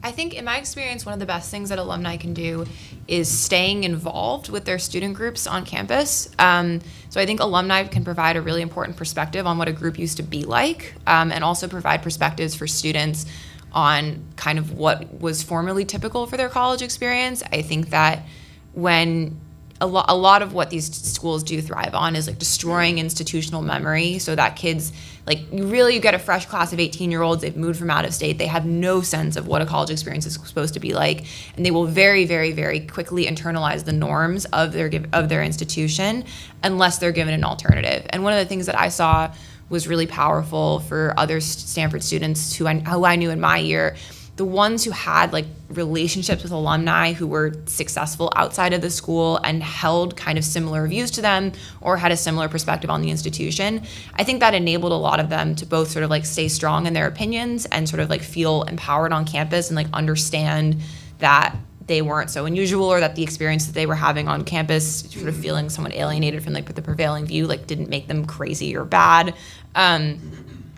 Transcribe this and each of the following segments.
I think in my experience, one of the best things that alumni can do is staying involved with their student groups on campus. So I think alumni can provide a really important perspective on what a group used to be like, and also provide perspectives for students on kind of what was formerly typical for their college experience. I think that when a lot of what these schools do thrive on is like destroying institutional memory, so that kids, like, you get a fresh class of 18-year-olds, they've moved from out of state, they have no sense of what a college experience is supposed to be like, and they will very, very, very quickly internalize the norms of their institution unless they're given an alternative. And one of the things that I saw was really powerful for other Stanford students who I knew in my year, the ones who had like relationships with alumni who were successful outside of the school and held kind of similar views to them or had a similar perspective on the institution, I think that enabled a lot of them to both sort of like stay strong in their opinions and sort of like feel empowered on campus and like understand that they weren't so unusual, or that the experience that they were having on campus, sort of feeling somewhat alienated from like the prevailing view, like didn't make them crazy or bad. And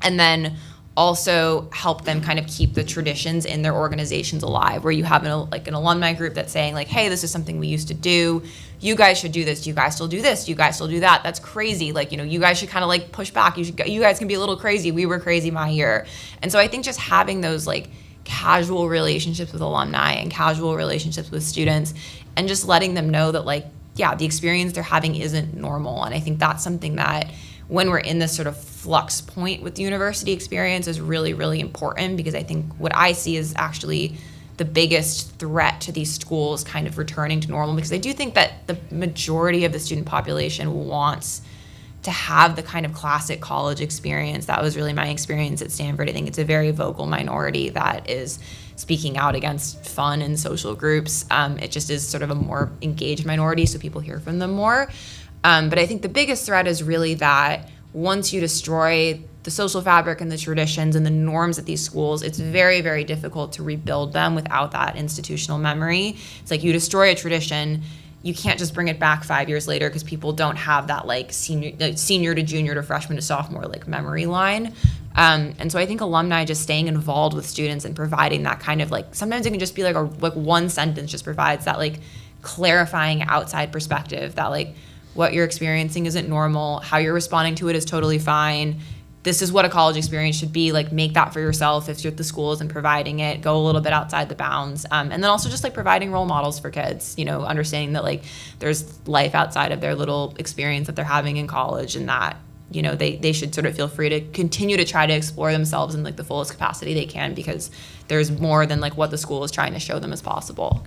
then also help them kind of keep the traditions in their organizations alive, where you have an alumni group that's saying like, hey, this is something we used to do. You guys should do this. You guys still do this. You guys still do that. That's crazy. Like, you guys should kind of like push back. You guys can be a little crazy. We were crazy my year. And so I think just having those like casual relationships with alumni and casual relationships with students and just letting them know that like, yeah, the experience they're having isn't normal. And I think that's something that when we're in this sort of flux point with the university experience is really, really important, because I think what I see is actually the biggest threat to these schools kind of returning to normal, because I do think that the majority of the student population wants to have the kind of classic college experience. That was really my experience at Stanford. I think it's a very vocal minority that is speaking out against fun and social groups. It just is sort of a more engaged minority, so people hear from them more. But I think the biggest threat is really that once you destroy the social fabric and the traditions and the norms at these schools, it's very, very difficult to rebuild them without that institutional memory. It's like you destroy a tradition, you can't just bring it back 5 years later because people don't have that like senior to junior to freshman to sophomore like memory line. And so I think alumni just staying involved with students and providing that kind of like, sometimes it can just be like one sentence just provides that like clarifying outside perspective that like, what you're experiencing isn't normal, how you're responding to it is totally fine. This is what a college experience should be. Like, make that for yourself if you're at the schools and providing it. Go a little bit outside the bounds. And then also just like providing role models for kids, understanding that like there's life outside of their little experience that they're having in college, and that, they should sort of feel free to continue to try to explore themselves in like the fullest capacity they can, because there's more than like what the school is trying to show them as possible.